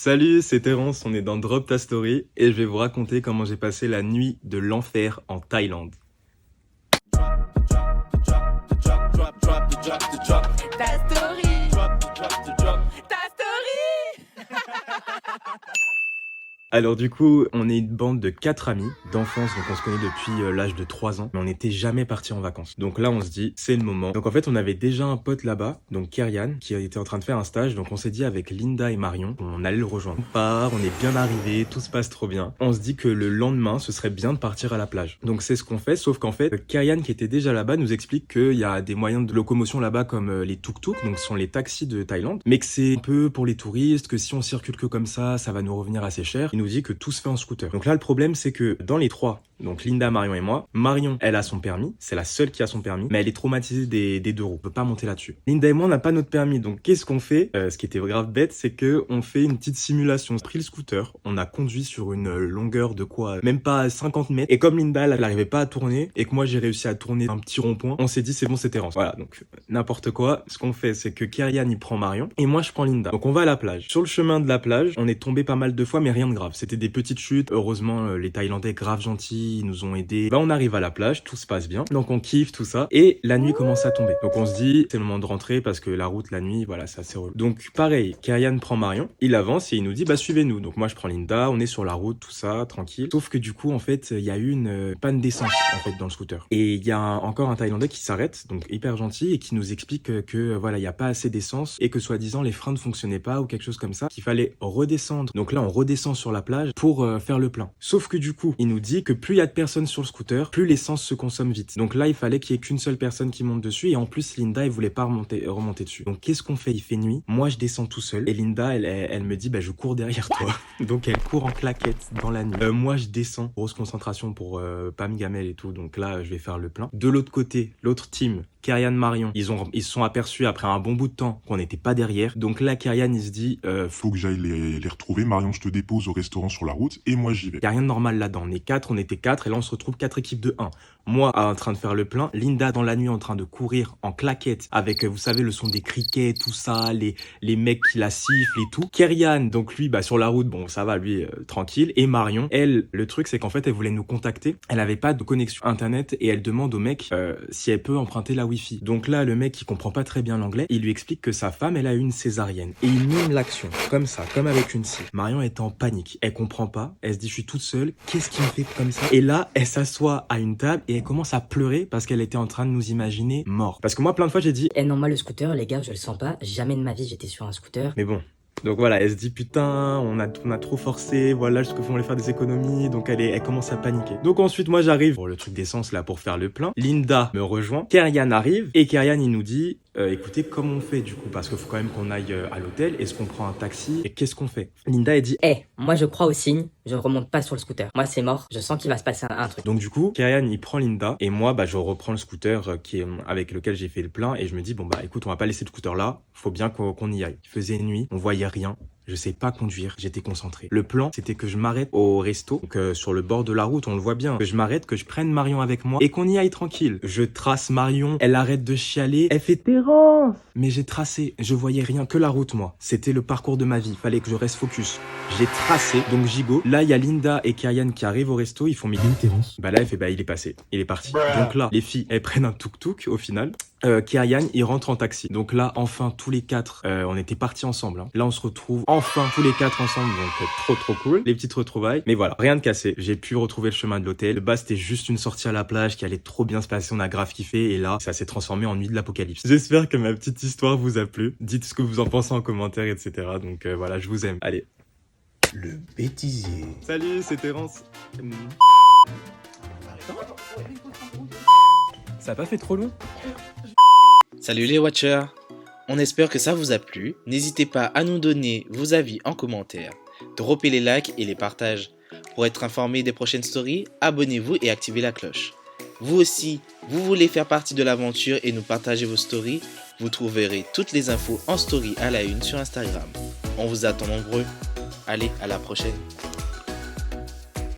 Salut, c'est Terence, on est dans Drop Ta Story et je vais vous raconter comment j'ai passé la nuit de l'enfer en Thaïlande. Ta story. Ta story. Alors du coup, on est une bande de 4 amis d'enfance, donc on se connaît depuis l'âge de 3 ans, mais on n'était jamais partis en vacances. Donc là, on se dit, c'est le moment. Donc en fait, on avait déjà un pote là-bas, donc Kerian, qui était en train de faire un stage, donc on s'est dit avec Linda et Marion, on allait le rejoindre. On part, on est bien arrivé, tout se passe trop bien. On se dit que le lendemain, ce serait bien de partir à la plage. Donc c'est ce qu'on fait, sauf qu'en fait, Kerian qui était déjà là-bas nous explique qu'il y a des moyens de locomotion là-bas comme les tuk-tuk, donc ce sont les taxis de Thaïlande, mais que c'est un peu pour les touristes, que si on circule que comme ça va nous revenir assez cher. Il nous dit que tout se fait en scooter. Donc là, le problème, c'est que dans les trois, donc Linda, Marion et moi, Marion, elle a son permis, c'est la seule qui a son permis, mais elle est traumatisée des deux roues, on peut pas monter là-dessus. Linda et moi, on n'a pas notre permis, donc qu'est-ce qu'on fait? Ce qui était grave bête, c'est que on fait une petite simulation. On a pris le scooter, on a conduit sur une longueur de quoi, même pas 50 mètres, et comme Linda, elle n'arrivait pas à tourner, et que moi, j'ai réussi à tourner un petit rond-point, on s'est dit, c'est bon, c'est Terence. Voilà, donc n'importe quoi. Ce qu'on fait, c'est que Kerian, il prend Marion, et moi, je prends Linda. Donc on va à la plage. Sur le chemin de la plage, on est tombé pas mal de fois, mais rien de grave. C'était des petites chutes. Heureusement, les Thaïlandais grave gentils, ils nous ont aidés. On arrive à la plage, tout se passe bien. Donc on kiffe tout ça. Et la nuit commence à tomber. Donc on se dit, c'est le moment de rentrer parce que la route la nuit, voilà, c'est assez relou. Donc pareil, Kerian prend Marion, il avance et il nous dit, bah suivez-nous. Donc moi je prends Linda, on est sur la route, tout ça, tranquille. Sauf que du coup, en fait, il y a eu une panne d'essence en fait dans le scooter. Et il y a encore un Thaïlandais qui s'arrête, donc hyper gentil, et qui nous explique que voilà, il n'y a pas assez d'essence et que soi-disant les freins ne fonctionnaient pas ou quelque chose comme ça, qu'il fallait redescendre. Donc là, on redescend sur la plage pour faire le plein. Sauf que du coup, il nous dit que plus il y a de personnes sur le scooter, plus l'essence se consomme vite. Donc là, il fallait qu'il y ait qu'une seule personne qui monte dessus et en plus, Linda, elle voulait pas remonter dessus. Donc qu'est-ce qu'on fait? Il fait nuit. Moi, je descends tout seul et Linda, elle me dit, bah je cours derrière toi. Donc elle court en claquette dans la nuit. Moi, je descends. Grosse concentration pour pas me gamelle et tout. Donc là, je vais faire le plein. De l'autre côté, l'autre team, Kerian, Marion, ils se sont aperçus après un bon bout de temps qu'on n'était pas derrière. Donc là, Kerian, il se dit, faut que j'aille les retrouver. Marion, je te dépose au restaurant sur la route et moi j'y vais. y a rien de normal là-dedans. On était 4 et là on se retrouve 4 équipes de 1. Moi en train de faire le plein, Linda dans la nuit en train de courir en claquette avec, vous savez, le son des criquets, tout ça, les mecs qui la sifflent et tout. Kerian, donc lui, bah sur la route, bon ça va, lui, tranquille. Et Marion, elle, le truc c'est qu'en fait elle voulait nous contacter. Elle avait pas de connexion internet et elle demande au mec si elle peut emprunter la wifi. Donc là le mec il comprend pas très bien l'anglais, il lui explique que sa femme elle a eu une césarienne. Et il mime l'action, comme ça, comme avec une scie. Marion est en panique, elle comprend pas, elle se dit je suis toute seule, qu'est-ce qui me fait comme ça? Et là, elle s'assoit à une table et elle commence à pleurer parce qu'elle était en train de nous imaginer morts. Parce que moi, plein de fois, j'ai dit, Eh non, moi le scooter, les gars, je le sens pas. Jamais de ma vie j'étais sur un scooter. mais bon. Donc voilà, elle se dit putain, on a trop forcé, voilà, jusqu'au fond on voulait faire des économies, donc elle commence à paniquer. Donc ensuite moi j'arrive pour le truc d'essence là pour faire le plein. Linda me rejoint, Kerian arrive et Kerian il nous dit écoutez comment on fait du coup parce qu'il faut quand même qu'on aille à l'hôtel, est-ce qu'on prend un taxi et qu'est-ce qu'on fait? Linda elle dit Eh, moi je crois au signe, je remonte pas sur le scooter. Moi c'est mort, je sens qu'il va se passer un truc. donc du coup, Kerian il prend Linda et moi bah je reprends le scooter avec lequel j'ai fait le plein et je me dis bon bah écoute on va pas laisser le scooter là, faut bien qu'on y aille. Il faisait nuit, on voyait rien. Je sais pas conduire, j'étais concentré. Le plan, c'était que je m'arrête au resto, donc sur le bord de la route, on le voit bien. Que je m'arrête, que je prenne Marion avec moi et qu'on y aille tranquille. Je trace Marion, elle arrête de chialer, elle fait Terence. Mais j'ai tracé, je voyais rien que la route moi. C'était le parcours de ma vie, fallait que je reste focus. J'ai tracé, donc gigot. Là, il y a Linda et Kerian qui arrivent au resto, ils font mais Terence. Bah là, elle fait bah il est passé, il est parti. Donc là, les filles, elles prennent un tuk-tuk au final. Kerian, il rentre en taxi. Donc là, enfin, tous les 4, on était partis ensemble. Hein. Là, on se retrouve enfin tous les 4 ensemble. Donc trop cool. Les petites retrouvailles. Mais voilà, rien de cassé. J'ai pu retrouver le chemin de l'hôtel. Le bas, c'était juste une sortie à la plage qui allait trop bien se passer. On a grave kiffé. Et là, ça s'est transformé en nuit de l'apocalypse. J'espère que ma petite histoire vous a plu. Dites ce que vous en pensez en commentaire, etc. Donc voilà, je vous aime. Allez. Le bêtisier. Salut, c'est Terence. Ça a pas fait trop long? Salut les watchers, on espère que ça vous a plu. N'hésitez pas à nous donner vos avis en commentaire, dropper les likes et les partages. Pour être informé des prochaines stories, abonnez-vous et activez la cloche. Vous aussi, vous voulez faire partie de l'aventure et nous partager vos stories? Vous trouverez toutes les infos en story à la une sur Instagram. On vous attend nombreux. Allez, à la prochaine.